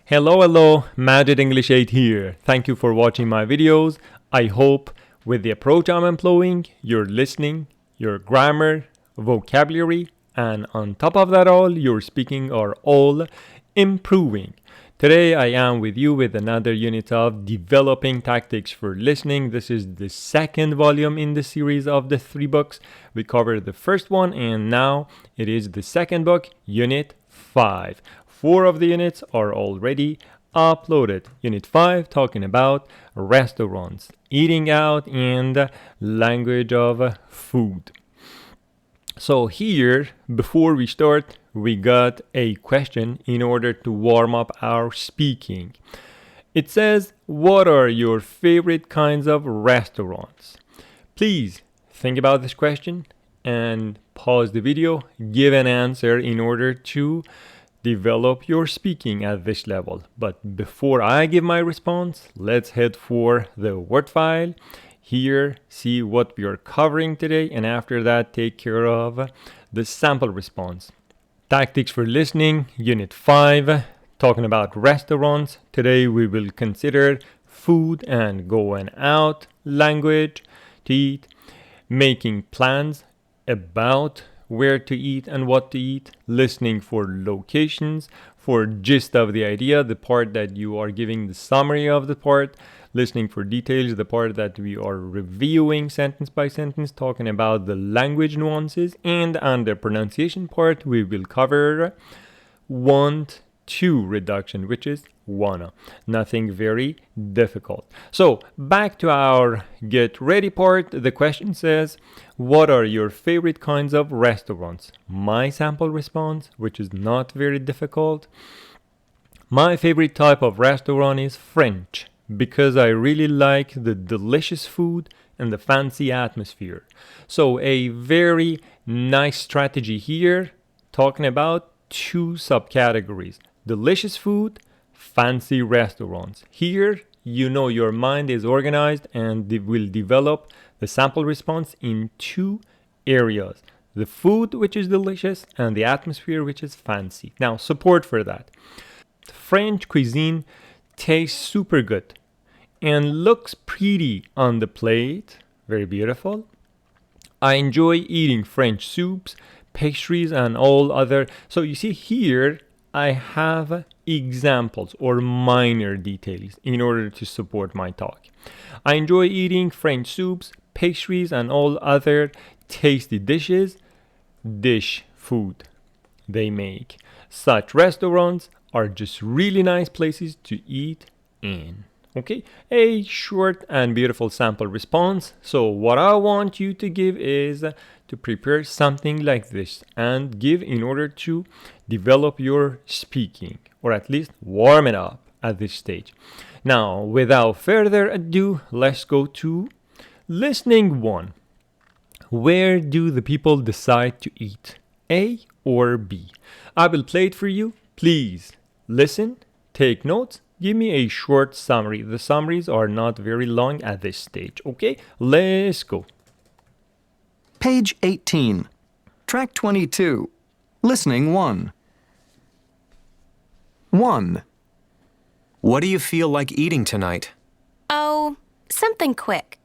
Hello, Magic English 8 here. Thank you for watching my videos. I hope with the approach I'm employing, your listening, your grammar, vocabulary, and on top of that all, your speaking are all improving. Today I am with you with another unit of Developing Tactics for Listening. This is the second volume in the series of the 3 books. We covered the first one and now it is the second book, Unit 5. 4 of the units are already uploaded. Unit 5 talking about restaurants, eating out, and language of food. So here, before we start, we got a question in order to warm up our speaking. It says, what are your favorite kinds of restaurants? Please think about this question and pause the video, give an answer in order to develop your speaking at this level. But before I give my response, let's head for the word file. Here, see what we are covering today, and after that, take care of the sample response. Tactics for Listening, Unit 5, talking about restaurants. Today we will consider food and going out, language to eat, making plans about where to eat and what to eat, listening for locations, for gist of the idea, the part that you are giving the summary of the part, listening for details, the part that we are reviewing sentence by sentence, talking about the language nuances, and on the pronunciation part, we will cover want to reduction, which is wanna. Nothing very difficult. So back to our get ready part. The question says, what are your favorite kinds of restaurants? My sample response, which is not very difficult. My favorite type of restaurant is French because I really like the delicious food and the fancy atmosphere. So a very nice strategy here, talking about 2 subcategories: delicious food, fancy restaurants. Here, you know your mind is organized and will develop the sample response in 2 areas: the food, which is delicious, and the atmosphere, which is fancy. Now, support for that. French cuisine tastes super good and looks pretty on the plate. Very beautiful. I enjoy eating French soups, pastries, and all other. So you see here, I have examples or minor details in order to support my talk. I enjoy eating French soups, pastries, and all other tasty dishes, dish food they make. Such restaurants are just really nice places to eat in. Okay, a short and beautiful sample response. So what I want you to give is to prepare something like this and give in order to develop your speaking, or at least warm it up at this stage. Now, without further ado, let's go to listening 1. Where do the people decide to eat? A or B? I will play it for you. Please listen, take notes, give me a short summary. The summaries are not very long at this stage. Okay, let's go. Page 18. Track 22. Listening 1. 1. What do you feel like eating tonight? Oh, something quick.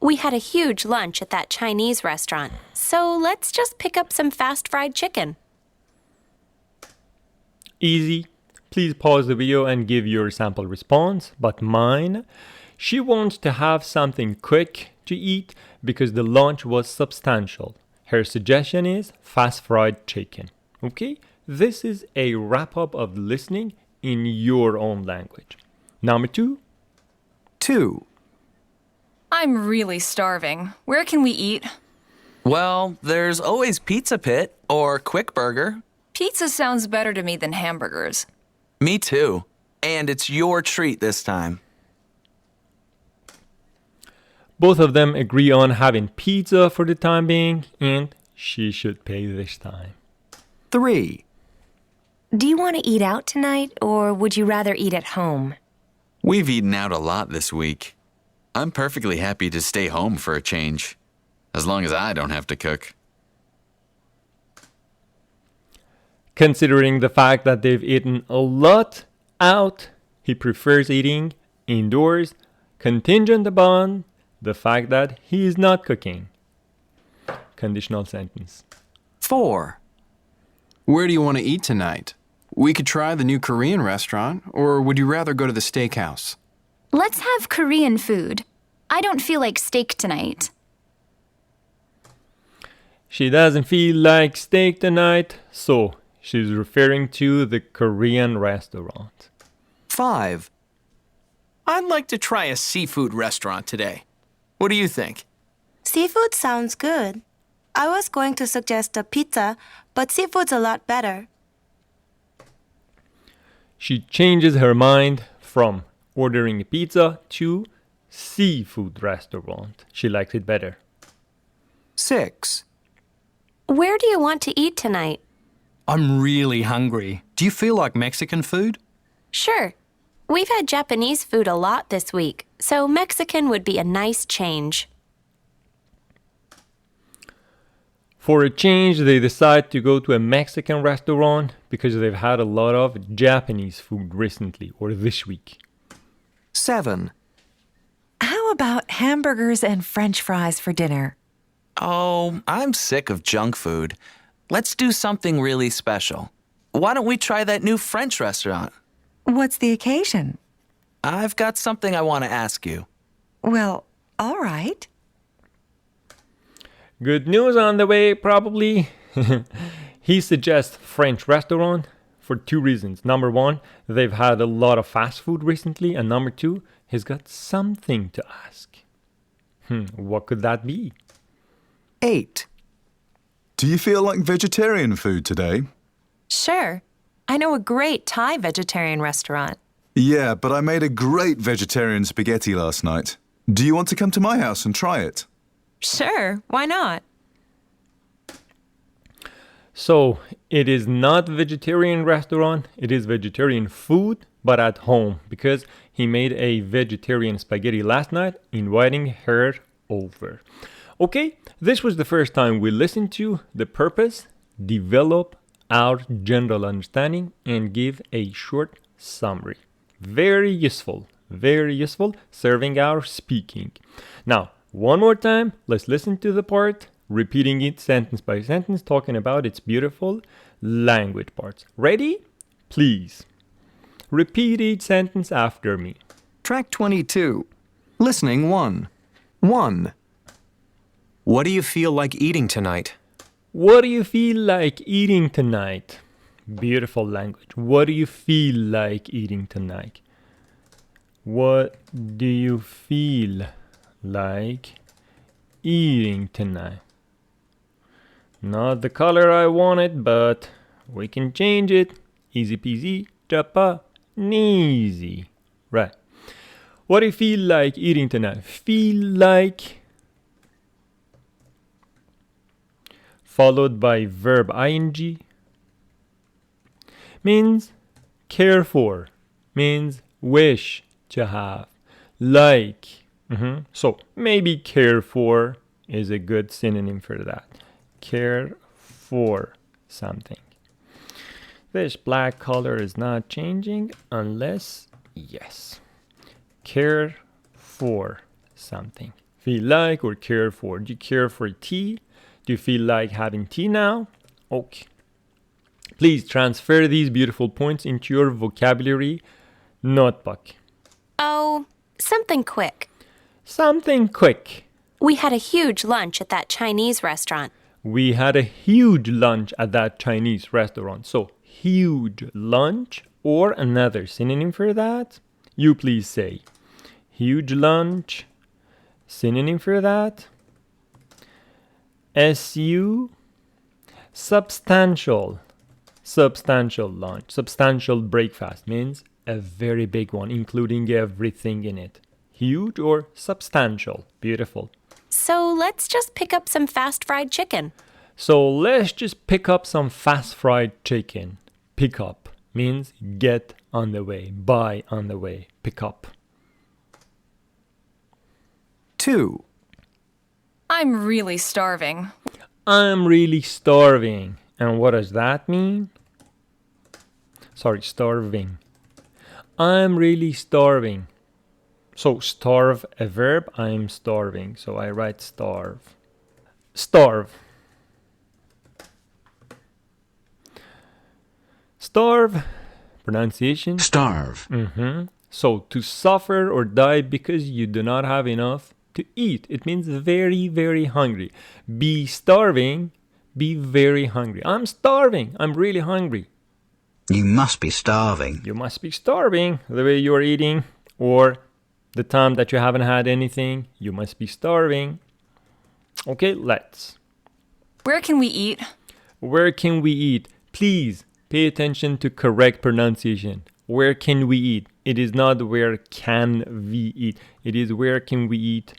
We had a huge lunch at that Chinese restaurant, so let's just pick up some fast fried chicken. Easy. Please pause the video and give your sample response. But mine, she wants to have something quick to eat because the lunch was substantial. Her suggestion is fast fried chicken. Okay, this is a wrap up of listening in your own language. Number 2. 2. I'm really starving. Where can we eat? Well, there's always Pizza Pit or Quick Burger. Pizza sounds better to me than hamburgers. Me too. And it's your treat this time. Both of them agree on having pizza for the time being, and she should pay this time. 3. Do you want to eat out tonight, or would you rather eat at home? We've eaten out a lot this week. I'm perfectly happy to stay home for a change, as long as I don't have to cook. Considering the fact that they've eaten a lot, out, he prefers eating indoors, contingent upon the fact that he is not cooking. Conditional sentence. 4. Where do you want to eat tonight? We could try the new Korean restaurant, or would you rather go to the steakhouse? Let's have Korean food. I don't feel like steak tonight. She doesn't feel like steak tonight, so she's referring to the Korean restaurant. 5. I'd like to try a seafood restaurant today. What do you think? Seafood sounds good. I was going to suggest a pizza, but seafood's a lot better. She changes her mind from ordering a pizza to seafood restaurant. She likes it better. 6. Where do you want to eat tonight? I'm really hungry. Do you feel like Mexican food? Sure. We've had Japanese food a lot this week, so Mexican would be a nice change. For a change, they decide to go to a Mexican restaurant because they've had a lot of Japanese food recently or this week. 7. How about hamburgers and French fries for dinner? Oh, I'm sick of junk food. Let's do something really special. Why don't we try that new French restaurant? What's the occasion? I've got something I want to ask you. Well, all right. Good news on the way, probably. He suggests French restaurant for 2 reasons. Number 1, they've had a lot of fast food recently. And number 2, he's got something to ask. What could that be? 8. Do you feel like vegetarian food today? Sure. I know a great Thai vegetarian restaurant. Yeah, but I made a great vegetarian spaghetti last night. Do you want to come to my house and try it? Sure, why not? So, it is not vegetarian restaurant, it is vegetarian food, but at home, because he made a vegetarian spaghetti last night, inviting her over. Okay, this was the first time we listened to the purpose, develop our general understanding, and give a short summary. Very useful, serving our speaking. Now, one more time, let's listen to the part, repeating it sentence by sentence, talking about its beautiful language parts. Ready? Please. Repeat each sentence after me. Track 22. Listening 1. 1. What do you feel like eating tonight? What do you feel like eating tonight? Beautiful language. What do you feel like eating tonight? What do you feel like eating tonight? Not the color I wanted, but we can change it. Easy peasy, Japaneasy. Right. What do you feel like eating tonight? Feel like followed by verb ing means care for, means wish to have, like. So maybe care for is a good synonym for that. Care for something. This black color is not changing unless, yes. Care for something. Feel like or care for. Do you care for tea? Do you feel like having tea now? Okay. Please transfer these beautiful points into your vocabulary notebook. Oh, something quick. Something quick. We had a huge lunch at that Chinese restaurant. We had a huge lunch at that Chinese restaurant. So, huge lunch or another synonym for that? You please say. Huge lunch. Synonym for that? SU. Substantial. Substantial lunch. Substantial breakfast means a very big one, including everything in it. Huge or substantial. Beautiful. So let's just pick up some fast fried chicken. So let's just pick up some fast fried chicken. Pick up means get on the way, buy on the way, pick up. 2. I'm really starving. I'm really starving. And what does that mean? Sorry, starving. I'm really starving. So starve, a verb, I'm starving. So I write starve. Starve. Starve, pronunciation. Starve. So to suffer or die because you do not have enough to eat. It means very, very hungry. Be starving, be very hungry. I'm starving, I'm really hungry. You must be starving. You must be starving the way you're eating, or the time that you haven't had anything, you must be starving. Okay, let's. Where can we eat? Where can we eat? Please pay attention to correct pronunciation. Where can we eat? It is not where can we eat. It is where can we eat.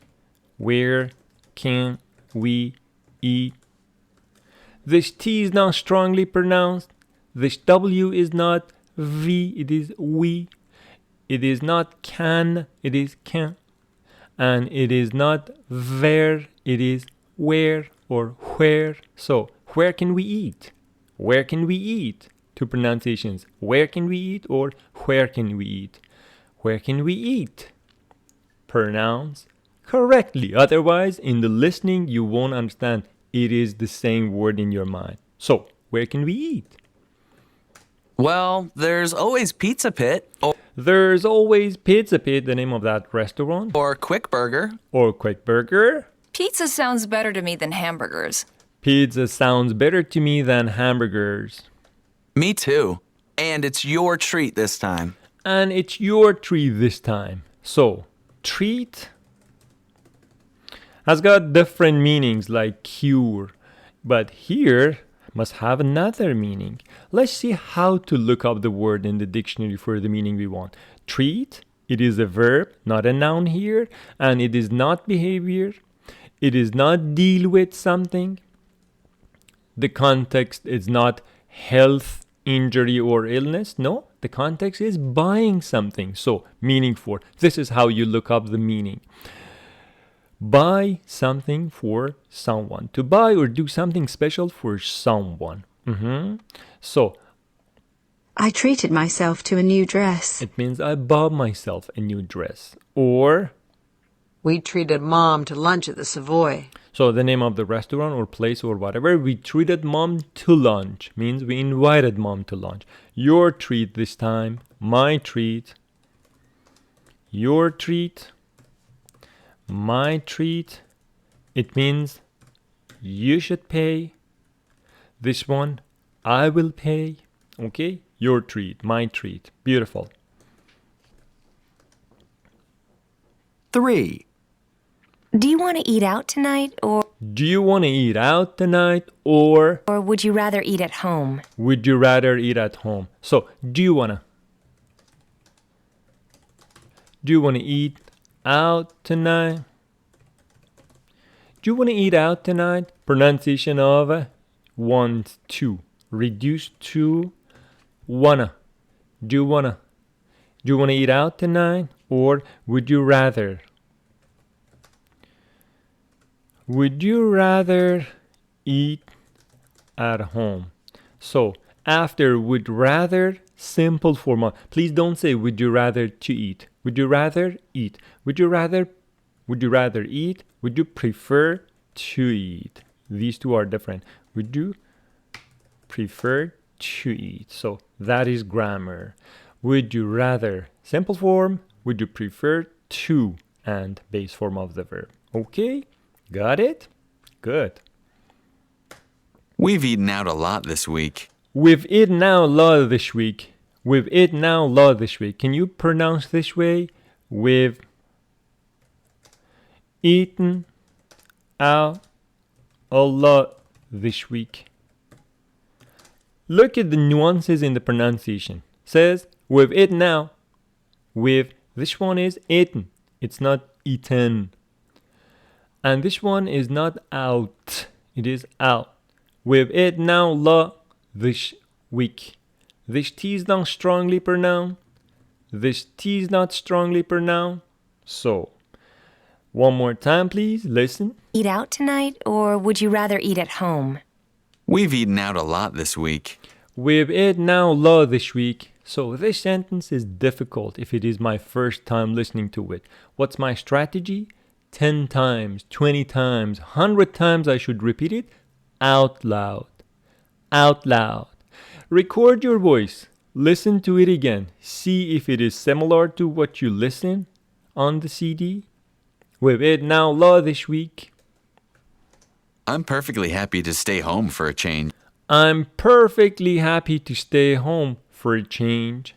Where can we eat? This T is not strongly pronounced. This W is not V, it is we. It is not can, it is can. And it is not where, it is where or where. So, where can we eat? Where can we eat? Two pronunciations. Where can we eat or where can we eat? Where can we eat? Pronounce correctly. Otherwise, in the listening, you won't understand. It is the same word in your mind. So, where can we eat? Well, there's always Pizza Pit. There's always Pizza Pit, the name of that restaurant. Or Quick Burger. Or Quick Burger. Pizza sounds better to me than hamburgers. Pizza sounds better to me than hamburgers. Me too. And it's your treat this time. And it's your treat this time. So, treat has got different meanings like cure. But here must have another meaning. Let's see how to look up the word in the dictionary for the meaning we want. Treat, it is a verb, not a noun here. And it is not behavior. It is not deal with something. The context is not health, injury, or illness. No, the context is buying something. So, meaning for. This is how you look up the meaning. Buy something for someone. To buy or do something special for someone. So, I treated myself to a new dress. It means I bought myself a new dress. Or, we treated Mom to lunch at the Savoy. So the name of the restaurant or place or whatever, we treated Mom to lunch. Means we invited Mom to lunch. Your treat this time. My treat. Your treat. My treat. It means you should pay. This one, I will pay. Okay? Your treat. My treat. Beautiful. 3. Do you want to eat out tonight, or Do you want to eat out tonight, or would you rather eat at home? Would you rather eat at home? So, do you want to eat out tonight? Do you want to eat out tonight? Pronunciation of want to. Reduced to wanna. Do you want to eat out tonight, or would you rather? Would you rather eat at home? So, after would rather, simple form. Please don't say would you rather to eat. Would you rather eat? Would you rather eat? Would you prefer to eat? These two are different. Would you prefer to eat? So, that is grammar. Would you rather, simple form. Would you prefer to, and base form of the verb. Okay? Got it? Good. We've eaten out a lot this week. We've eaten out a lot this week. We've eaten out a lot this week. Can you pronounce this way? We've eaten out a lot this week. Look at the nuances in the pronunciation. Says we've eaten out. This one is eaten. It's not eaten. And this one is not out. It is out. We've eaten out a lot this week. This T is not strongly pronounced. This T is not strongly pronounced. So, one more time, please. Listen. Eat out tonight, or would you rather eat at home? We've eaten out a lot this week. We've eaten out a lot this week. So this sentence is difficult if it is my first time listening to it. What's my strategy? 10 times, 20 times, 100 times I should repeat it out loud. Out loud. Record your voice. Listen to it again. See if it is similar to what you listen on the CD. We've it now law this week. I'm perfectly happy to stay home for a change. I'm perfectly happy to stay home for a change.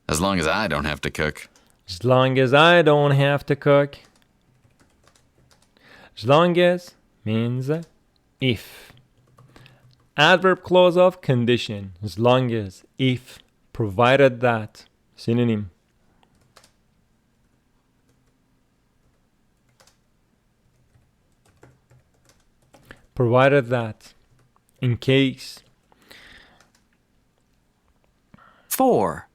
As long as I don't have to cook. As long as I don't have to cook. As long as means if. Adverb clause of condition. As long as, if, provided that. Synonym. Provided that. In case. 4.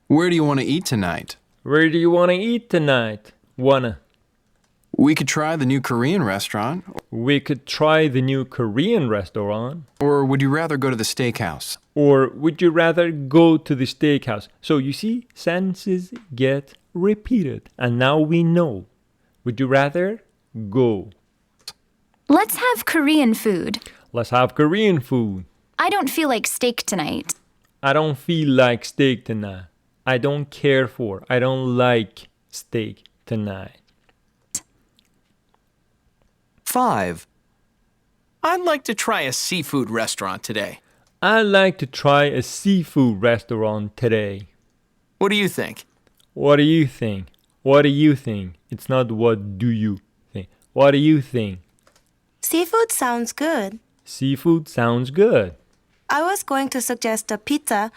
Where do you want to eat tonight? Where do you want to eat tonight? Wanna. We could try the new Korean restaurant. We could try the new Korean restaurant. Or would you rather go to the steakhouse? Or would you rather go to the steakhouse? So you see, sentences get repeated. And now we know. Would you rather go? Let's have Korean food. Let's have Korean food. I don't feel like steak tonight. I don't feel like steak tonight. I don't care for. I don't like steak tonight. 5. I'd like to try a seafood restaurant today. I'd like to try a seafood restaurant today. What do you think? What do you think? What do you think? It's not what do you think. What do you think? Seafood sounds good. Seafood sounds good. I was going to suggest a pizza.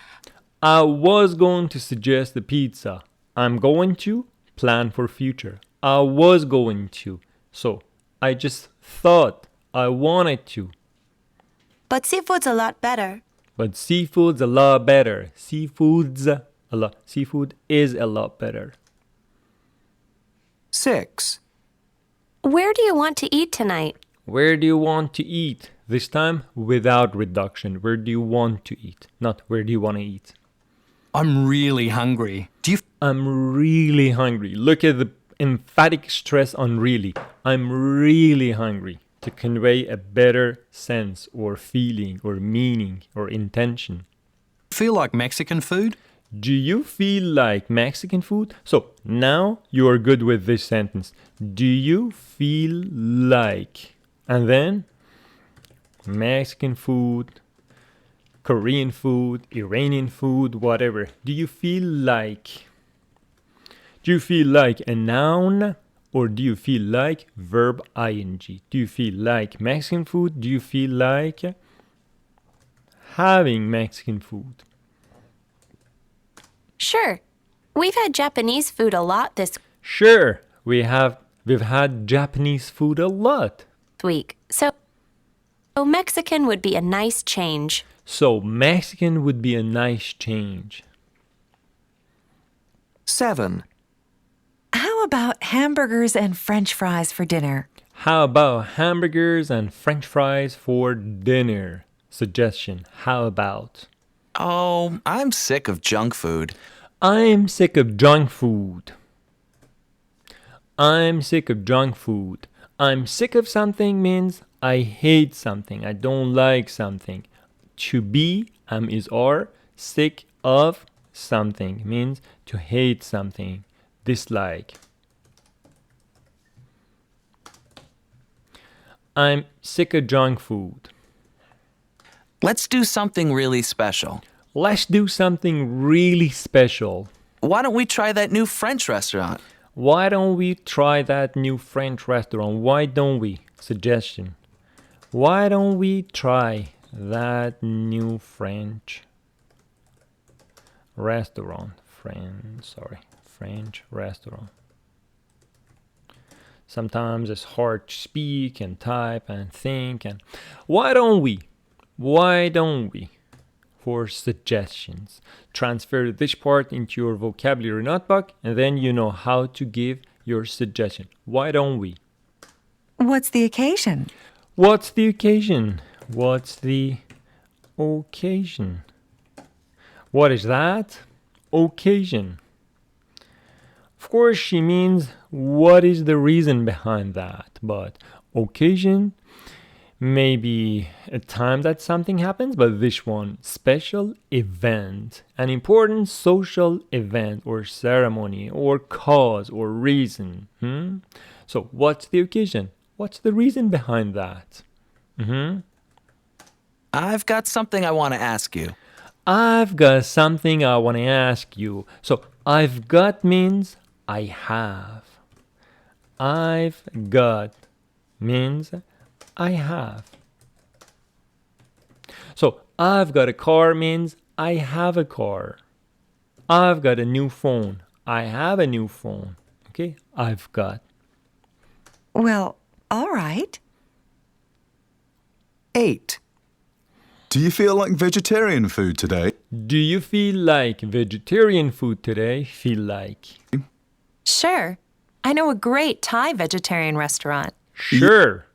I was going to suggest the pizza. I'm going to plan for future. I was going to. So, I just thought I wanted to. But seafood's a lot better. But seafood's a lot better. Seafood is a lot better. 6. Where do you want to eat tonight? Where do you want to eat? This time without reduction. Where do you want to eat? Not where do you want to eat? I'm really hungry. I'm really hungry. Look at the emphatic stress on really. I'm really hungry to convey a better sense or feeling or meaning or intention. Feel like Mexican food? Do you feel like Mexican food? So now you are good with this sentence. Do you feel like? And then Mexican food, Korean food, Iranian food, whatever. Do you feel like? Do you feel like a noun or do you feel like verb ing? Do you feel like Mexican food? Do you feel like having Mexican food? Sure. We've had Japanese food a lot this Sure, we've had Japanese food a lot week. So Mexican would be a nice change. So Mexican would be a nice change. 7. How about hamburgers and French fries for dinner? How about hamburgers and French fries for dinner? Suggestion. How about? Oh, I'm sick of junk food. I'm sick of junk food. I'm sick of junk food. I'm sick of something means I hate something. I don't like something. To be, is are. Sick of something means to hate something. Dislike. I'm sick of junk food. Let's do something really special. Let's do something really special. Why don't we try that new French restaurant? Why don't we try that new French restaurant? Why don't we? Suggestion. Why don't we try that new French restaurant? French restaurant. Sometimes it's hard to speak and type and think. And why don't we? Why don't we? For suggestions. Transfer this part into your vocabulary notebook and then you know how to give your suggestion. Why don't we? What's the occasion? What's the occasion? What's the occasion? What is that? Occasion. Of course, she means what is the reason behind that, but occasion may be a time that something happens, but this one, special event, an important social event or ceremony or cause or reason. So what's the occasion? What's the reason behind that? I've got something I want to ask you. I've got something I want to ask you. So I've got means I have. I've got means I have. So I've got a car means I have a car. I've got a new phone. I have a new phone. Okay, I've got. Well, all right. 8. Do you feel like vegetarian food today? Do you feel like vegetarian food today? Feel like. Sure. I know a great Thai vegetarian restaurant. Sure.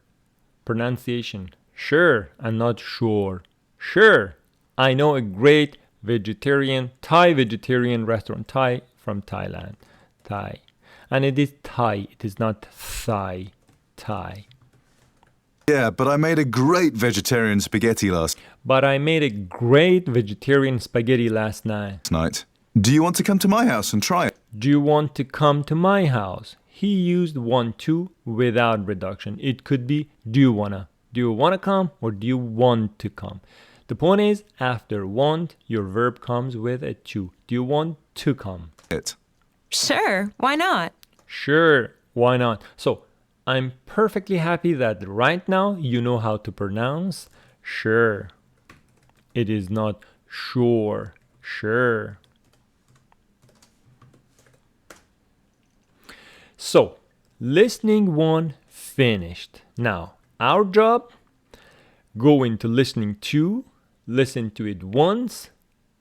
Pronunciation. Sure and not sure. Sure. I know a great Thai vegetarian restaurant. Thai from Thailand. Thai. And it is Thai. It is not Thai. Thai. Yeah, but I made a great vegetarian spaghetti last night. Do you want to come to my house and try it? Do you want to come to my house? He used want to without reduction. It could be do you wanna. Do you wanna come or do you want to come? The point is, after want, your verb comes with a to. Do you want to come? Sure, why not? Sure, why not? So, I'm perfectly happy that right now you know how to pronounce sure. It is not sure. Sure. So, listening 1 finished. Now, our job, go into listening 2, listen to it once,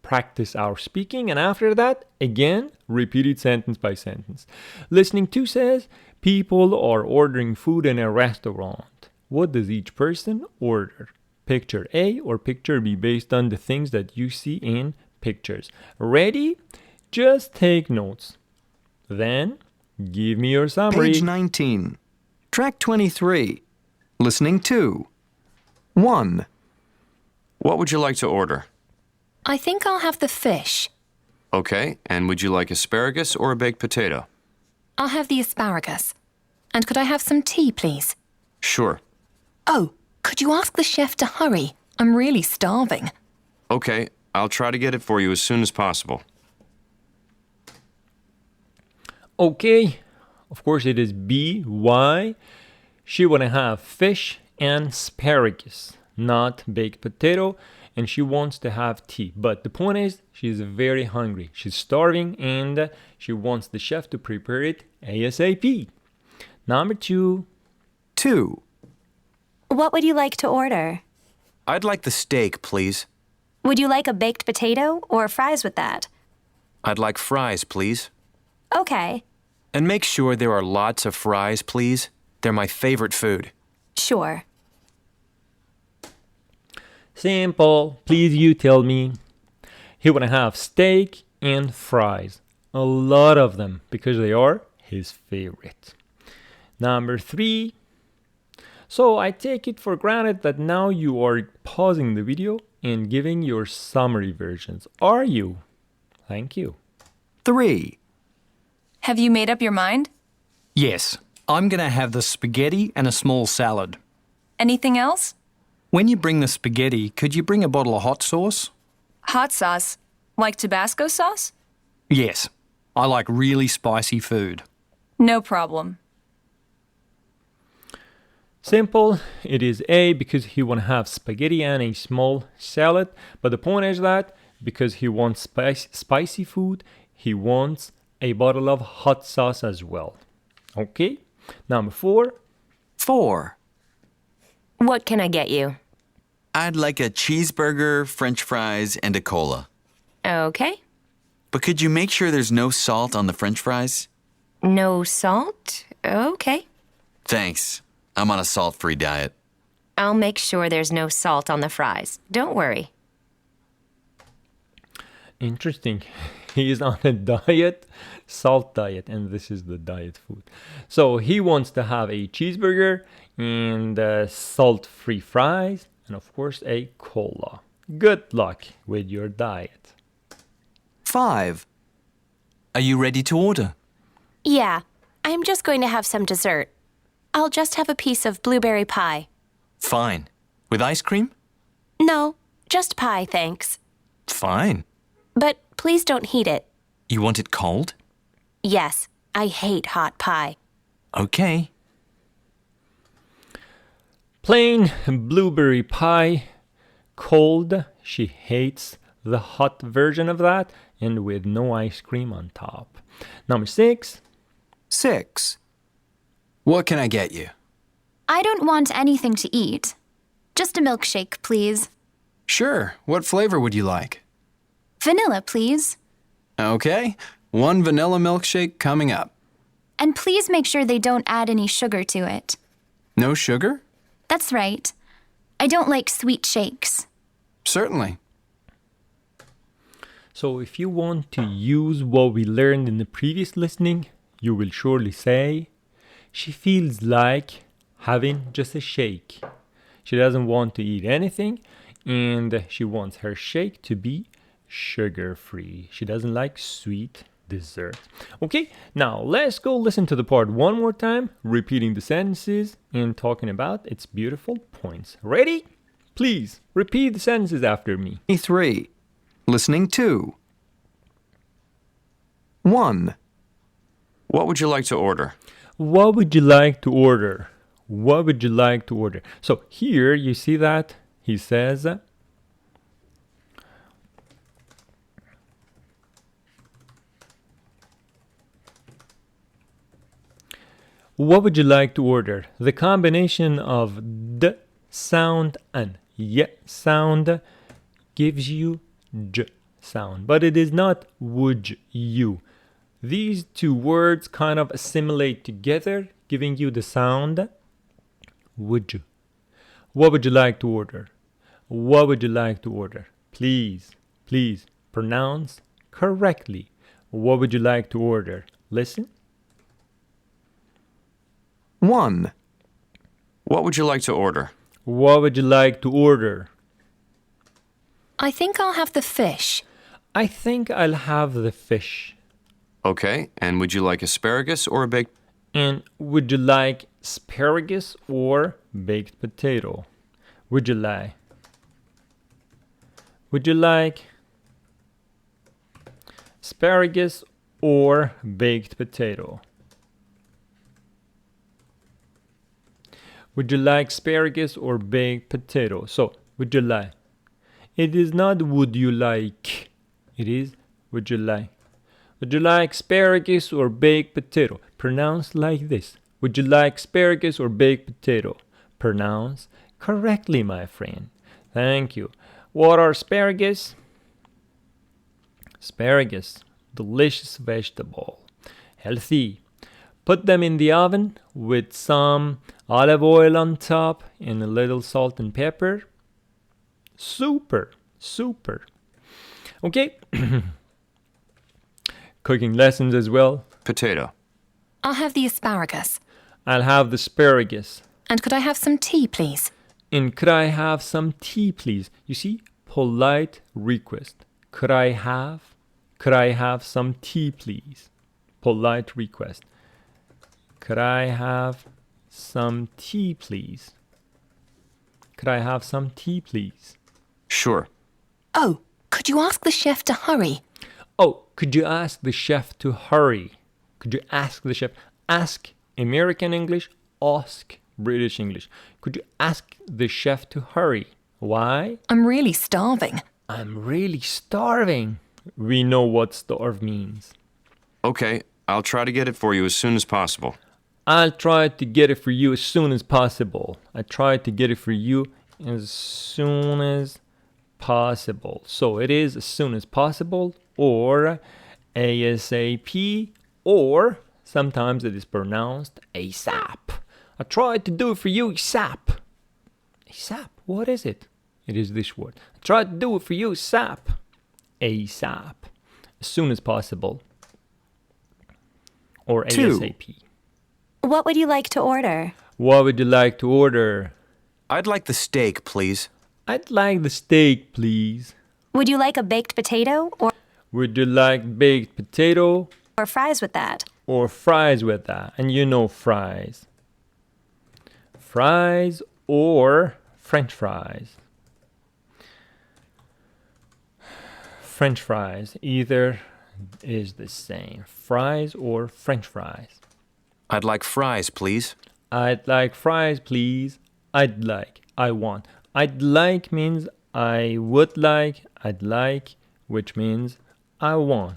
practice our speaking, and after that, again, repeat it sentence by sentence. Listening 2 says, people are ordering food in a restaurant. What does each person order? Picture A or picture B based on the things that you see in pictures. Ready? Just take notes. Then, give me your summary. Page 19. Track 23. Listening 2. 1. What would you like to order? I think I'll have the fish. Okay, and would you like asparagus or a baked potato? I'll have the asparagus. And could I have some tea, please? Sure. Oh, could you ask the chef to hurry? I'm really starving. Okay, I'll try to get it for you as soon as possible. Okay, of course it is B. Why? She wanna have fish and asparagus, not baked potato, and she wants to have tea. But the point is, she's very hungry. She's starving and she wants the chef to prepare it ASAP. Number 2. 2. What would you like to order? I'd like the steak, please. Would you like a baked potato or fries with that? I'd like fries, please. Okay, And make sure there are lots of fries, please. They're my favorite food. sure. Simple. Please you tell me. He wanna have steak and fries. A lot of them because they are his favorite. Number 3. So I take it for granted that now you are pausing the video and giving your summary versions. Are you? Thank you. 3. Have you made up your mind? Yes, I'm going to have the spaghetti and a small salad. Anything else? When you bring the spaghetti, could you bring a bottle of hot sauce? Hot sauce? Like Tabasco sauce? Yes, I like really spicy food. No problem. Simple. It is A because he want to have spaghetti and a small salad. But the point is that because he wants spicy food, he wants a bottle of hot sauce as well. Okay. Number 4. 4. What can I get you? I'd like a cheeseburger, french fries, and a cola. Okay. But could you make sure there's no salt on the french fries? No salt? Okay. Thanks. I'm on a salt-free diet. I'll make sure there's no salt on the fries. Don't worry. Interesting. He is on a diet, salt diet, and this is the diet food. So he wants to have a cheeseburger and salt-free fries, and of course a cola. Good luck with your diet. 5. Are you ready to order? Yeah, I'm just going to have some dessert. I'll just have a piece of blueberry pie. Fine. With ice cream? No, just pie, thanks. Fine. But please don't heat it. You want it cold? Yes, I hate hot pie. Okay. Plain blueberry pie, cold. She hates the hot version of that, and with no ice cream on top. Number 6. 6. What can I get you? I don't want anything to eat. Just a milkshake, please. Sure. What flavor would you like? Vanilla, please. Okay. 1 vanilla milkshake coming up. And please make sure they don't add any sugar to it. No sugar? That's right. I don't like sweet shakes. Certainly. So if you want to use what we learned in the previous listening, you will surely say, she feels like having just a shake. She doesn't want to eat anything, and she wants her shake to be sugar-free. She doesn't like sweet dessert. Okay, now let's go listen to the part one more time, repeating the sentences and talking about its beautiful points. Ready? Please repeat the sentences after me. 3. Listening 2. 1. What would you like to order? What would you like to order? What would you like to order? So here you see that he says, what would you like to order? The combination of d sound and y sound gives you j sound, but it is not would you. These two words kind of assimilate together, giving you the sound would you. What would you like to order? What would you like to order? Please, please pronounce correctly. What would you like to order? Listen. 1. What would you like to order? What would you like to order? I think I'll have the fish. I think I'll have the fish. Okay, and would you like asparagus or a baked? And would you like asparagus or baked potato? Would you like? Would you like asparagus or baked potato? Would you like asparagus or baked potato? So, would you like? It is not would you like. It is would you like. Would you like asparagus or baked potato? Pronounce like this. Would you like asparagus or baked potato? Pronounce correctly, my friend. Thank you. What are asparagus? Asparagus, delicious vegetable. Healthy. Put them in the oven with some olive oil on top and a little salt and pepper. Super, super. Okay. Cooking lessons as well. Potato. I'll have the asparagus. I'll have the asparagus. And could I have some tea, please? And could I have some tea, please? You see, polite request. Could I have some tea, please? Polite request. Could I have some tea, please? Could I have some tea, please? Sure. Oh, could you ask the chef to hurry? Oh, could you ask the chef to hurry? Could you ask the chef? Ask American English, ask British English. Could you ask the chef to hurry? Why? I'm really starving. I'm really starving. We know what starve means. Okay, I'll try to get it for you as soon as possible. I'll try to get it for you as soon as possible. I try to get it for you as soon as possible. So it is as soon as possible, or ASAP, or sometimes it is pronounced ASAP. I tried to do it for you ASAP. ASAP, what is it? It is this word. I tried to do it for you ASAP. ASAP, as soon as possible, or 2. ASAP. What would you like to order? What would you like to order? I'd like the steak, please. I'd like the steak, please. Would you like a baked potato Would you like baked potato or fries with that? or fries with that? And you know fries. Fries or French fries. French fries, either is the same. Fries or French fries. I'd like fries, please. I'd like fries, please. I'd like, I want. I'd like means I would like, I'd like, which means I want.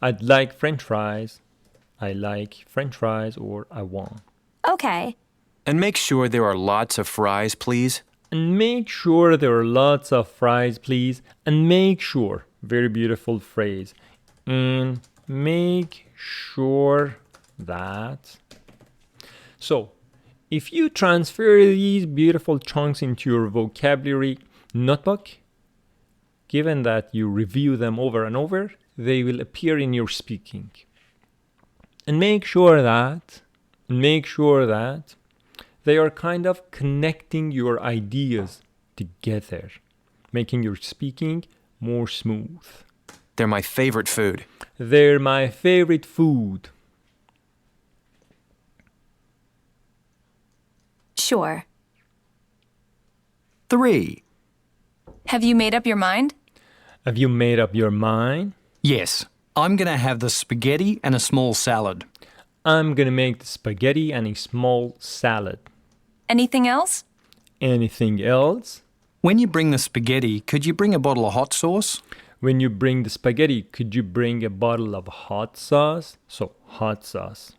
I'd like French fries. I like French fries or I want. Okay. And make sure there are lots of fries, please. And make sure there are lots of fries, please. And make sure, very beautiful phrase. And make sure that. So, if you transfer these beautiful chunks into your vocabulary notebook, given that you review them over and over, they will appear in your speaking. And make sure that they are kind of connecting your ideas together, making your speaking more smooth. They're my favorite food. They're my favorite food. Sure. 3. Have you made up your mind? Have you made up your mind? Yes. I'm going to have the spaghetti and a small salad. I'm gonna make the spaghetti and a small salad. Anything else? Anything else? When you bring the spaghetti, could you bring a bottle of hot sauce? When you bring the spaghetti, could you bring a bottle of hot sauce? So, hot sauce.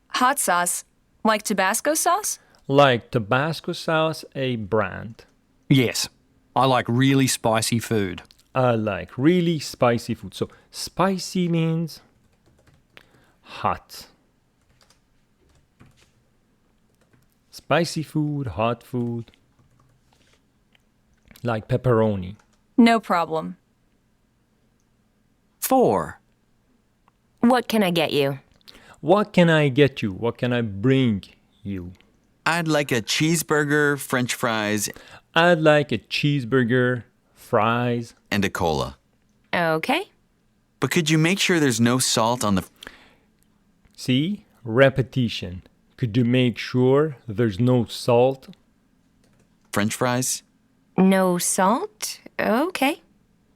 Hot sauce. Like Tabasco sauce? Like Tabasco sauce, a brand. Yes. I like really spicy food. I like really spicy food. So, spicy means hot. Spicy food, hot food. Like pepperoni. No problem. 4. What can I get you? What can I get you? What can I bring you? I'd like a cheeseburger, French fries, I'd like a cheeseburger, fries, and a cola. Okay. But could you make sure there's no salt on the... See? Repetition. Could you make sure there's no salt? French fries? No salt? Okay.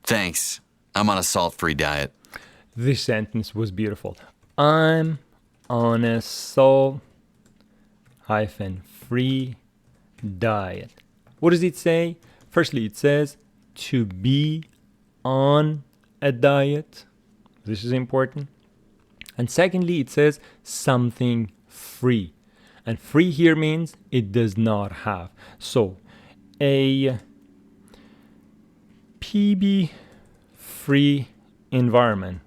Thanks. I'm on a salt-free diet. This sentence was beautiful. I'm on a salt-free diet. What does it say? Firstly, it says to be on a diet. This is important. And secondly, it says something free. And free here means it does not have. So, a PB-free environment.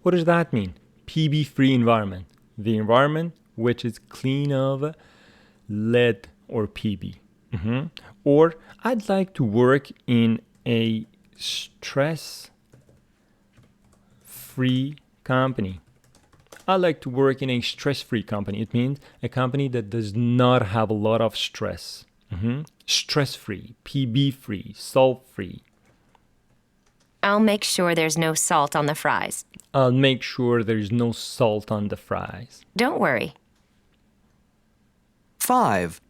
What does that mean? PB-free environment. The environment which is clean of lead or PB. Or I'd like to work in a stress-free company. I like to work in a stress-free company. It means a company that does not have a lot of stress. Stress-free, PB-free, salt-free. I'll make sure there's no salt on the fries. I'll make sure there's no salt on the fries. Don't worry. 5.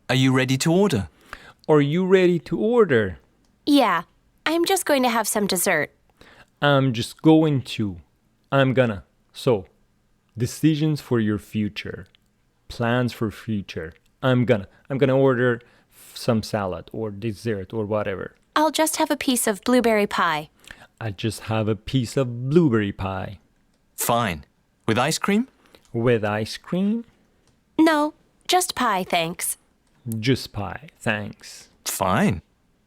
Are you ready to order? Are you ready to order? Yeah, I'm just going to have some dessert. I'm gonna. So, decisions for your future. Plans for future. I'm gonna order some salad or dessert or whatever. I'll just have a piece of blueberry pie. I just have a piece of blueberry pie. Fine. With ice cream? With ice cream? No, just pie, thanks. Just pie, thanks. Fine.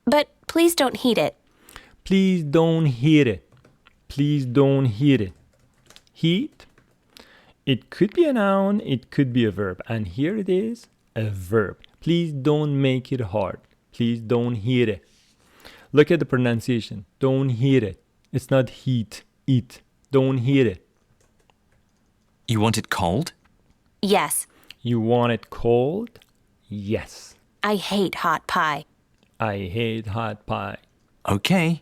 But please don't heat it. Please don't heat it. Please don't heat it. Heat It could be a noun, it could be a verb. And here it is, a verb. Please don't make it hard. Please don't hit it. Look at the pronunciation. Don't hit it. It's not heat, eat. Don't hit it. You want it cold? Yes. You want it cold? Yes. I hate hot pie. I hate hot pie. Okay.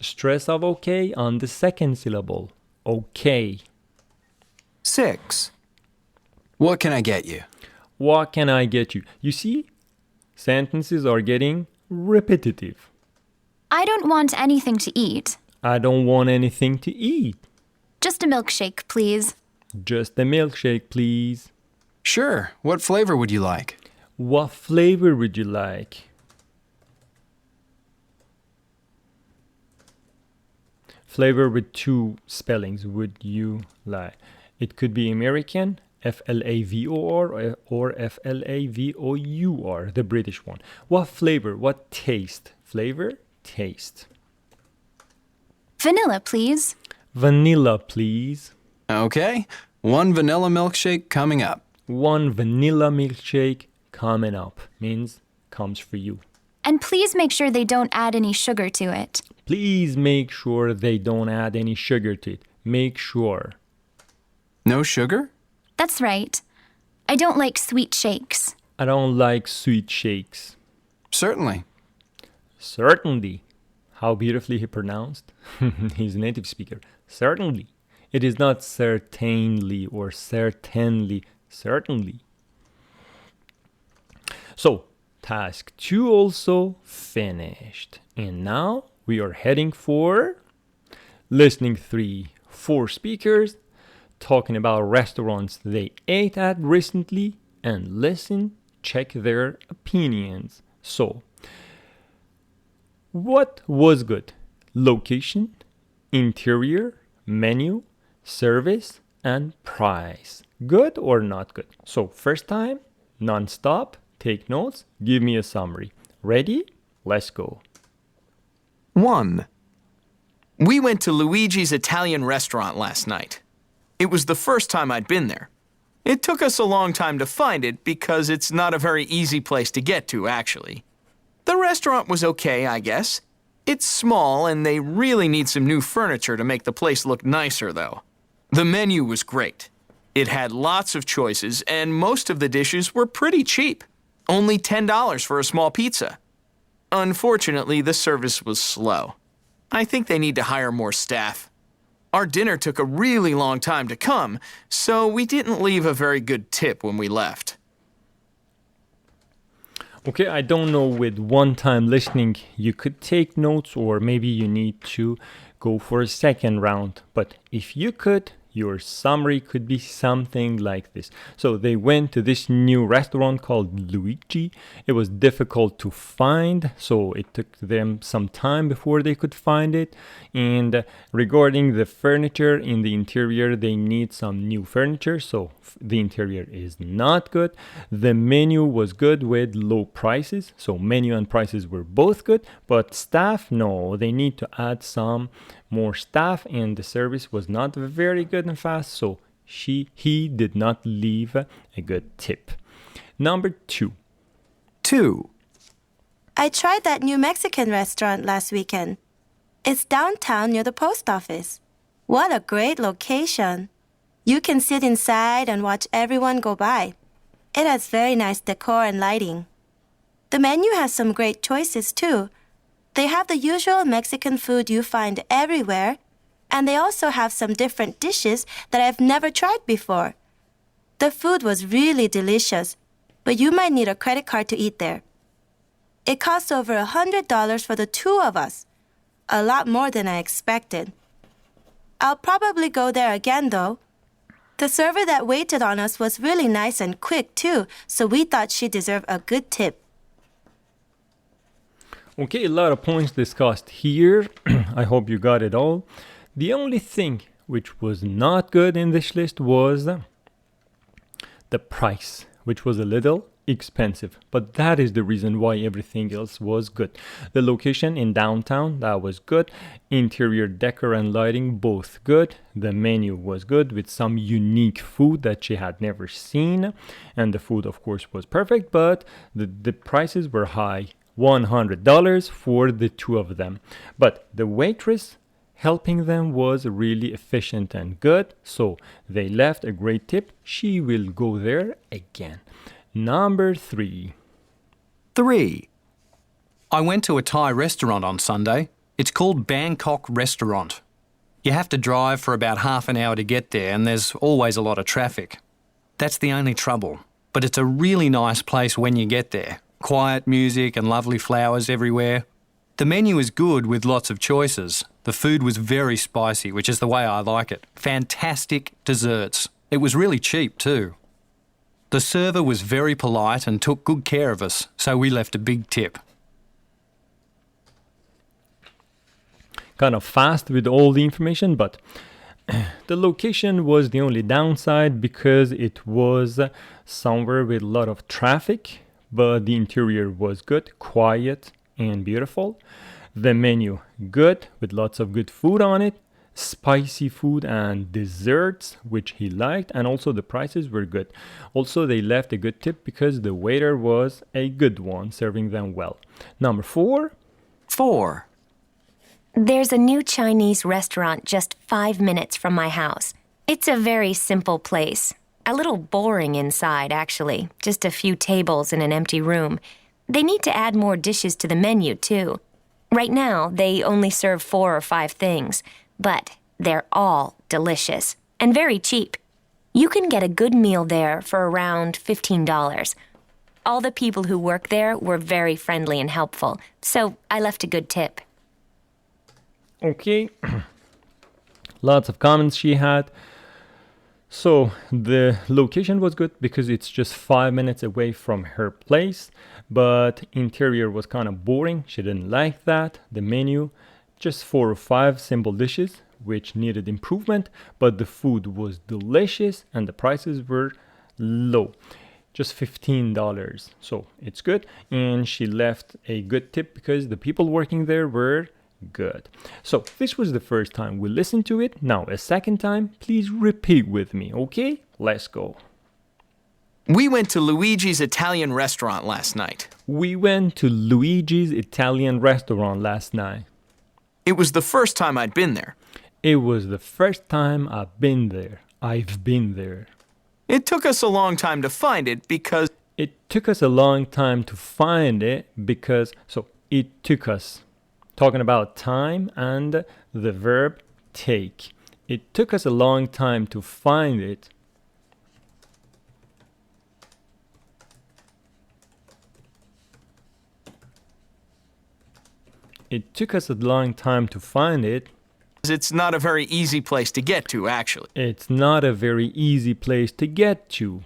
Stress of okay on the second syllable. Okay. 6. What can I get you? What can I get you? You see, sentences are getting repetitive. I don't want anything to eat. I don't want anything to eat. Just a milkshake, please. Just a milkshake, please. Sure. What flavor would you like? What flavor would you like? Flavor with two spellings, would you like? It could be American, Flavor, or Flavor, the British one. What flavor? What taste? Flavor, taste. Vanilla, please. Vanilla, please. Okay. 1 vanilla milkshake coming up. 1 vanilla milkshake coming up. Means comes for you. And please make sure they don't add any sugar to it. Please make sure they don't add any sugar to it. Make sure. No sugar? That's right. I don't like sweet shakes. I don't like sweet shakes. Certainly. Certainly. How beautifully he pronounced. He's a native speaker. Certainly. It is not certainly or certainly. Certainly. So, task 2 also finished. And now we are heading for listening 3. 4 speakers talking about restaurants they ate at recently and listen, check their opinions. So, what was good? Location, interior, menu, service, and price. Good or not good? So, first time, non-stop, take notes, give me a summary. Ready? Let's go. 1. We went to Luigi's Italian restaurant last night. It was the first time I'd been there. It took us a long time to find it because it's not a very easy place to get to, actually. The restaurant was okay, I guess. It's small and they really need some new furniture to make the place look nicer, though. The menu was great. It had lots of choices and most of the dishes were pretty cheap. Only $10 for a small pizza. Unfortunately, the service was slow. I think they need to hire more staff. Our dinner took a really long time to come, so we didn't leave a very good tip when we left. Okay, I don't know, with one time listening you could take notes or maybe you need to go for a second round. But if you could, your summary could be something like this. So they went to this new restaurant called Luigi. It was difficult to find, so it took them some time before they could find it. And regarding the furniture in the interior, they need some new furniture, so the interior is not good. The menu was good with low prices, so menu and prices were both good, but staff, no, they need to add some more staff, and the service was not very good and fast, so he did not leave a good tip. Number 2. 2. I tried that new Mexican restaurant last weekend. It's downtown near the post office. What a great location. You can sit inside and watch everyone go by. It has very nice decor and lighting. The menu has some great choices too. They have the usual Mexican food you find everywhere, and they also have some different dishes that I've never tried before. The food was really delicious, but you might need a credit card to eat there. It costs over $100 for the 2 of us, a lot more than I expected. I'll probably go there again though. The server that waited on us was really nice and quick too, so we thought she deserved a good tip. Okay, a lot of points discussed here. I hope you got it all. The only thing which was not good in this list was the price, which was a little expensive, but that is the reason why everything else was good. The location in downtown, that was good. Interior decor and lighting, both good. The menu was good with some unique food that she had never seen, and the food of course was perfect, but the prices were high. $100 for the two of them, but the waitress helping them was really efficient and good, so they left a great tip. She will go there again. Number 3. 3. I went to a Thai restaurant on Sunday. It's called Bangkok Restaurant. You have to drive for about half an hour to get there, and there's always a lot of traffic. That's the only trouble. But it's a really nice place when you get there. Quiet music and lovely flowers everywhere. The menu is good with lots of choices. The food was very spicy, which is the way I like it. Fantastic desserts. It was really cheap too. The server was very polite and took good care of us, so we left a big tip. Kind of fast with all the information, but the location was the only downside because it was somewhere with a lot of traffic, but the interior was good, quiet and beautiful. The menu good with lots of good food on it, spicy food and desserts which he liked, and also the prices were good. Also they left a good tip because the waiter was a good one, serving them well. Number 4. 4. There's a new Chinese restaurant just 5 minutes from my house. It's a very simple place. A little boring inside, actually. Just a few tables in an empty room. They need to add more dishes to the menu, too. Right now, they only serve 4 or 5 things, but they're all delicious and very cheap. You can get a good meal there for around $15. All the people who work there were very friendly and helpful, so I left a good tip. Okay. Lots of comments she had. So the location was good because it's just 5 minutes away from her place, but interior was kind of boring. She didn't like that. The menu, just 4 or 5 simple dishes which needed improvement, but the food was delicious and the prices were low, just $15. So it's good, and she left a good tip because the people working there were good. So this was the first time we listened to it. Now a second time, please repeat with me, okay? Let's go. We went to Luigi's Italian restaurant last night. We went to Luigi's Italian restaurant last night. It was the first time I'd been there. It was the first time I've been there. I've been there. It took us a long time to find it because... It took us a long time to find it because... So, it took us. Talking about time and the verb take. It took us a long time to find it. It took us a long time to find it. It's not a very easy place to get to, actually. It's not a very easy place to get to.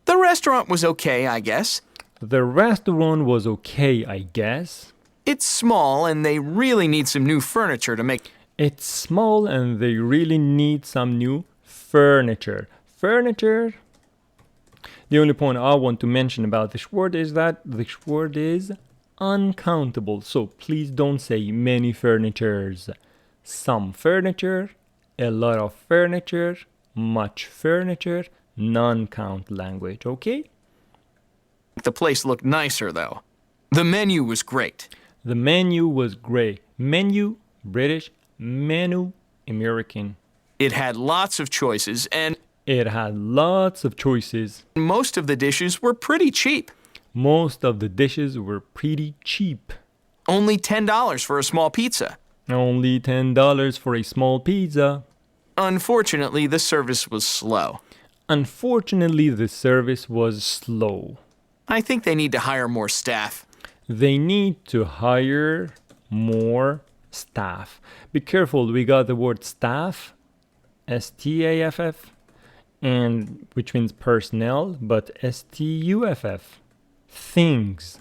The restaurant was okay, I guess. The restaurant was okay, I guess. It's small and they really need some new furniture to make... It's small and they really need some new furniture. Furniture. The only point I want to mention about this word is that this word is uncountable. So please don't say many furnitures. Some furniture, a lot of furniture, much furniture, non-count language, okay? The place looked nicer, though. The menu was great. The menu was great. Menu, British. Menu, American. It had lots of choices and... It had lots of choices. Most of the dishes were pretty cheap. Most of the dishes were pretty cheap. Only $10 for a small pizza. Only $10 for a small pizza. Unfortunately, the service was slow. Unfortunately, the service was slow. I think they need to hire more staff. They need to hire more staff. Be careful, we got the word staff, S-T-A-F-F, and which means personnel, but S-T-U-F-F, things.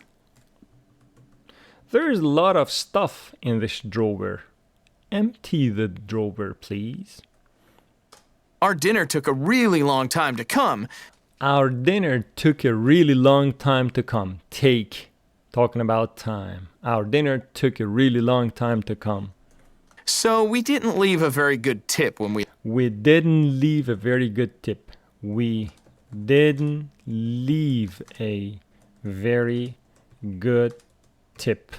There's a lot of stuff in this drawer. Empty the drawer, please. Our dinner took a really long time to come. Our dinner took a really long time to come. Take. Talking about time. Our dinner took a really long time to come. So we didn't leave a very good tip when we... We didn't leave a very good tip. We didn't leave a very good tip.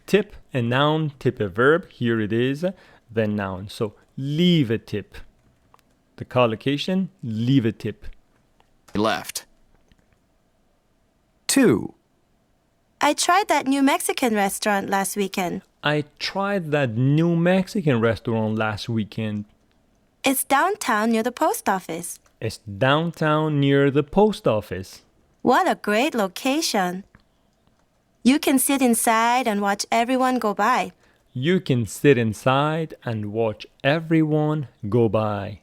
Tip, a noun, tip, a verb. Here it is, the noun. So leave a tip. The collocation, leave a tip. left. 2. I tried that new Mexican restaurant last weekend. I tried that new Mexican restaurant last weekend. It's downtown near the post office. It's downtown near the post office. What a great location. You can sit inside and watch everyone go by. You can sit inside and watch everyone go by.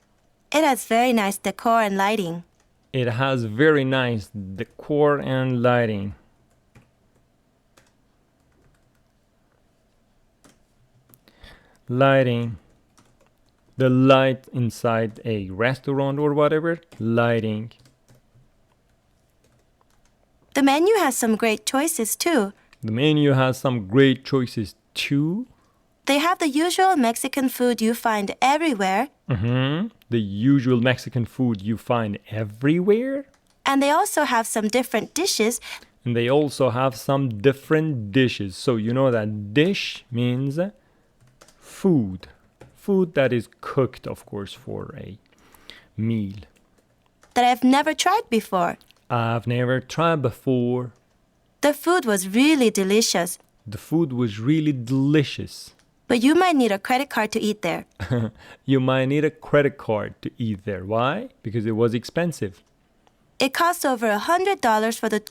It has very nice decor and lighting. It has very nice decor and lighting. Lighting. The light inside a restaurant or whatever. Lighting. The menu has some great choices too. The menu has some great choices too. They have the usual Mexican food you find everywhere. The usual Mexican food you find everywhere. And they also have some different dishes. And they also have some different dishes. So you know that dish means food. Food that is cooked, of course, for a meal. That I've never tried before. I've never tried before. The food was really delicious. The food was really delicious. But you might need a credit card to eat there. You might need a credit card to eat there. Why? Because it was expensive. It cost over $100 for the...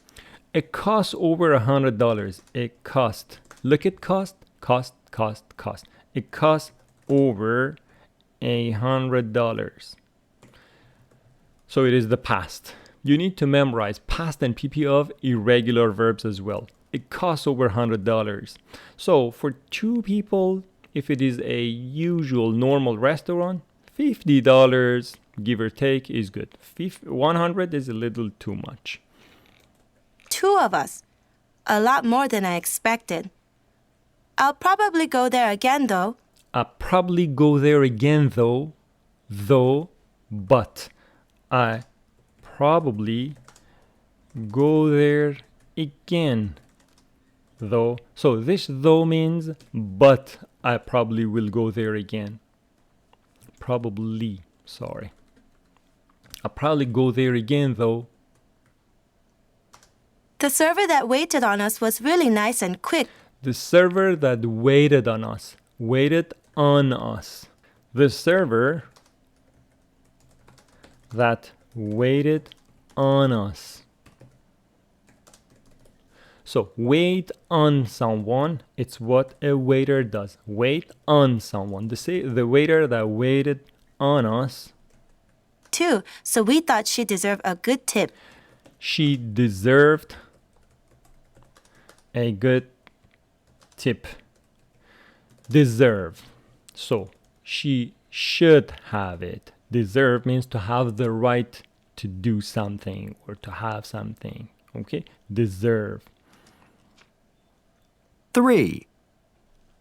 It cost over $100. It cost. Look at cost. Cost. It cost over $100. So it is the past. You need to memorize past and PP of irregular verbs as well. It costs over $100. So for two people, if it is a usual normal restaurant, $50, give or take, is good. 100 is a little too much. 2 of us. A lot more than I expected. I'll probably go there again though. But I probably go there again though. So this though means but I probably will go there again. Probably, sorry. I'll probably go there again though. The server that waited on us was really nice and quick. The server that waited on us. Waited on us. The server that waited on us. So wait on someone, it's what a waiter does. Wait on someone. The waiter that waited on us. 2, so we thought she deserved a good tip. She deserved a good tip. Deserve. So she should have it. Deserve means to have the right to do something or to have something. Okay? Deserve. 3.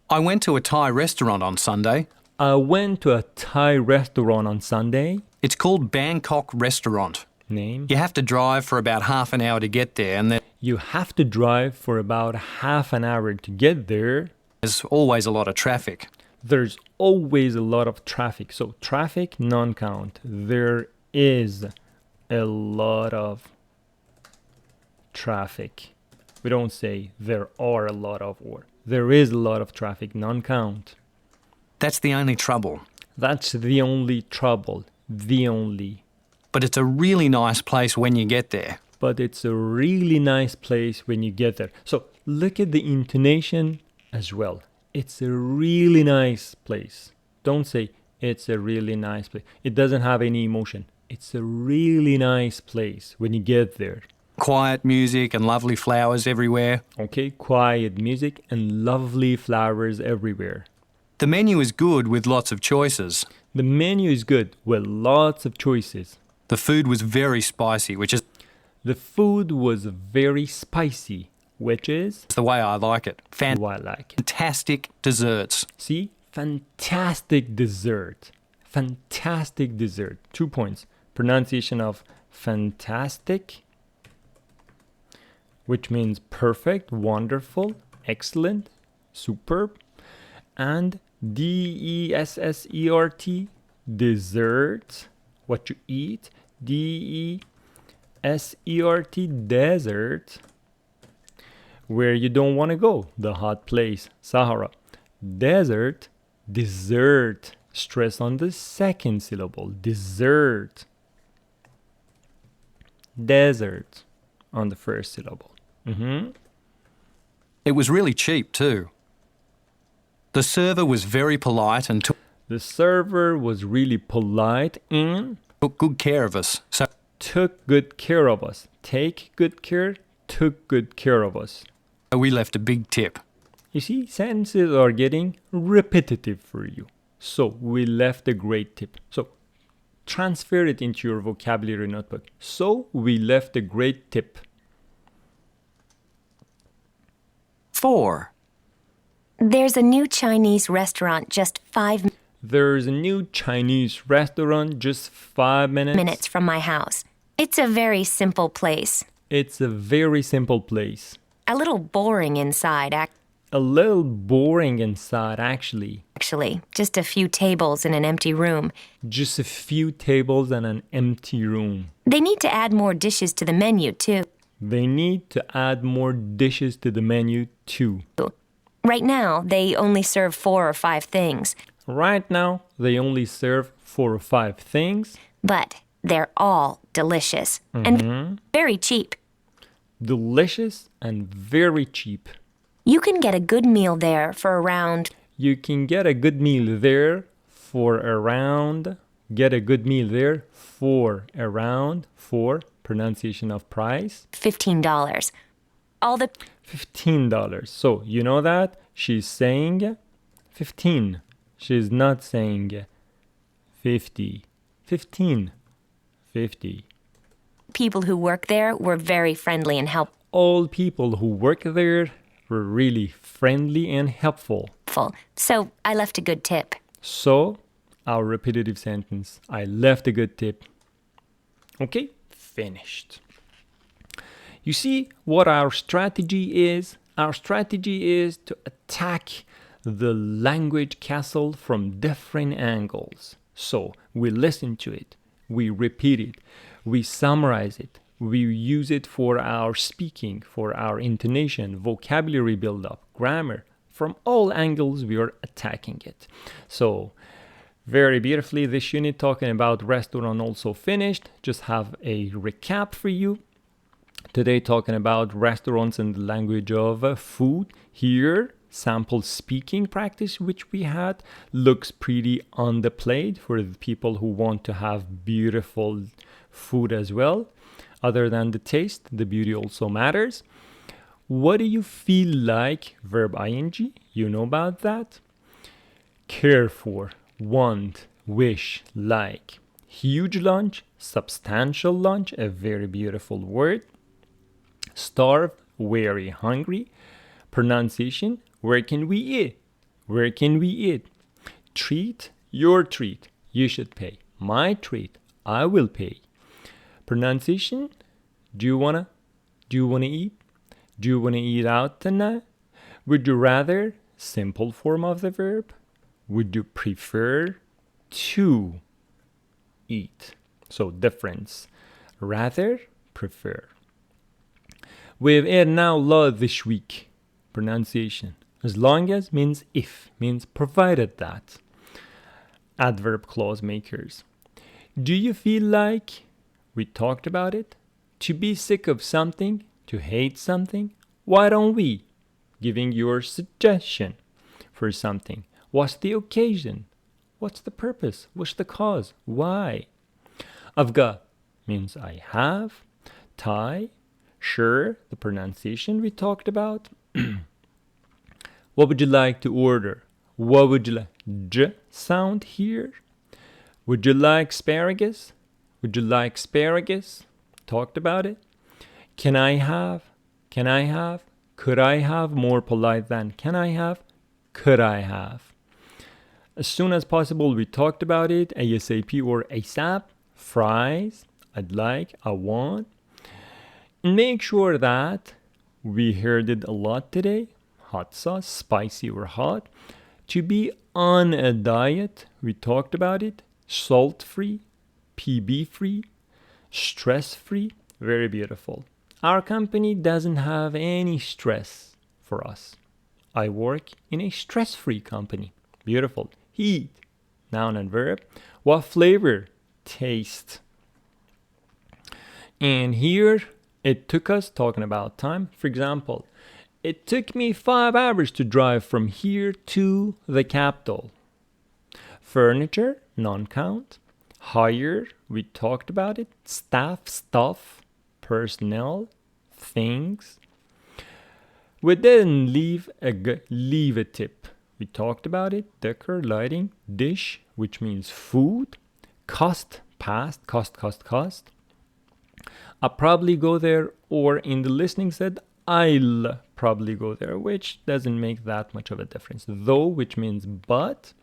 I went to a Thai restaurant on Sunday. I went to a Thai restaurant on Sunday. It's called Bangkok Restaurant. Name? You have to drive for about half an hour to get there, and You have to drive for about half an hour to get there. there's always a lot of traffic. There's always a lot of traffic. So traffic, non-count. There is a lot of traffic. We don't say there are a lot of or. There is a lot of traffic, non-count. That's the only trouble. That's the only trouble. The only. But it's a really nice place when you get there. But it's a really nice place when you get there. So look at the intonation as well. It's a really nice place. Don't say it's a really nice place. It doesn't have any emotion. It's a really nice place when you get there. Quiet music and lovely flowers everywhere. Okay, quiet music and lovely flowers everywhere. The menu is good with lots of choices. The menu is good with lots of choices. The food was very spicy, which is The food was very spicy, which is the way I like it. why I like it. Fantastic desserts. See? Fantastic dessert. Fantastic dessert. 2 points. Pronunciation of fantastic, which means perfect, wonderful, excellent, superb. And dessert, dessert, what you eat. Desert, desert, where you don't want to go, the hot place, Sahara. Desert, dessert, stress on the second syllable, dessert. Desert on the first syllable. It was really cheap too. The server was very polite and The server was really polite and took good care of us. So took good care of us. Take good care, took good care of us. we left a big tip. You see, sentences are getting repetitive for you. So we left a great tip. So transfer it into your vocabulary notebook. So we left a great tip. 4. There's a new Chinese restaurant just 5 There's a new Chinese restaurant just 5 minutes from my house. It's a very simple place. It's a very simple place. A little boring inside, A little boring inside, actually. actually. Just a few tables in an empty room. Just a few tables and an empty room. They need to add more dishes to the menu, too. They need to add more dishes to the menu, too. Right now, they only serve 4 or 5 things. Right now, they only serve 4 or 5 things. But they're all delicious and very cheap. Delicious and very cheap. You can get a good meal there for around You can get a good meal there for around. Get a good meal there for around. For pronunciation of price. $15. All the $15. So you know that she's saying 15. She's not saying 50. 15. 50. people who work there were very friendly and helpful. All people who work there were really friendly and helpful. So I left a good tip. So, our repetitive sentence, I left a good tip. Okay, finished. You see what our strategy is? Our strategy is to attack the language castle from different angles. So, we listen to it, we repeat it, we summarize it, we use it for our speaking, for our intonation, vocabulary build-up, grammar. From all angles, we are attacking it. So, very beautifully, this unit talking about restaurant also finished. Just have a recap for you. Today talking about restaurants and the language of food. Here, sample speaking practice which we had looks pretty on the plate for the people who want to have beautiful food as well. Other than the taste, the beauty also matters. What do you feel like? Verb ing, you know about that. Care for, want, wish, like. Huge lunch, substantial lunch, a very beautiful word. Starve, very hungry. Pronunciation, where can we eat? Where can we eat? Treat, your treat, you should pay. My treat, I will pay. Pronunciation, do you wanna eat? Do you wanna eat out tonight? Would you rather? Simple form of the verb. Would you prefer to eat? So difference. Rather, prefer. We've eaten now lot this week. Pronunciation. As long as means if, means provided that. Adverb clause makers. Do you feel like, we talked about it, to be sick of something, to hate something? Why don't we? Giving your suggestion for something. What's the occasion? What's the purpose? What's the cause? Why? I've got means I have. Tie. Sure, the pronunciation we talked about. What would you like to order? What would you like? J sound here. Would you like asparagus? Would you like asparagus? Talked about it. Can I have? Can I have? Could I have? More polite than can I have? Could I have? As soon as possible, we talked about it. ASAP or ASAP. Fries. I'd like. I want. And make sure that we heard it a lot today. Hot sauce, spicy or hot. To be on a diet, we talked about it. Salt-free, PB-free, stress-free. Very beautiful. Our company doesn't have any stress for us. I work in a stress-free company. Beautiful. Heat, noun and verb. What flavor? Taste. And here it took us, talking about time. For example, it took me 5 hours to drive from here to the capital. Furniture, non-count. Hire, we talked about it. Staff, stuff. Personnel, things. We didn't leave a tip. We talked about it. Decor, lighting. Dish, which means food. Cost, past. Cost. I'll probably go there, or in the listening said, I'll probably go there, which doesn't make that much of a difference. Though, which means but.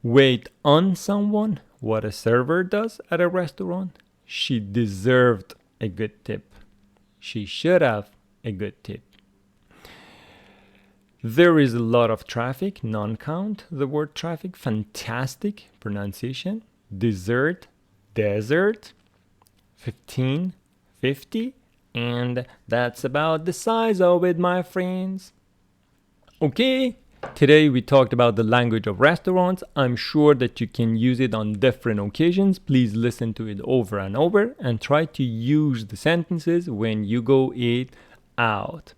Wait on someone, what a server does at a restaurant. She deserved a good tip. She should have a good tip. There is a lot of traffic, non-count, the word traffic. Fantastic pronunciation. Dessert, desert. 15, 50. And that's about the size of it, my friends. Okay, today we talked about the language of restaurants. I'm sure that you can use it on different occasions. Please listen to it over and over and try to use the sentences when you go eat out.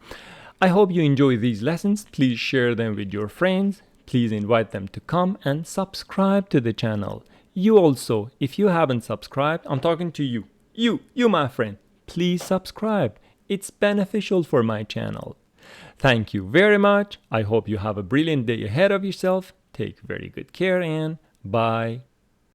I hope you enjoy these lessons. Please share them with your friends. Please invite them to come and subscribe to the channel. You also, if you haven't subscribed, I'm talking to you. You my friend. Please subscribe. It's beneficial for my channel. Thank you very much. I hope you have a brilliant day ahead of yourself. Take very good care and bye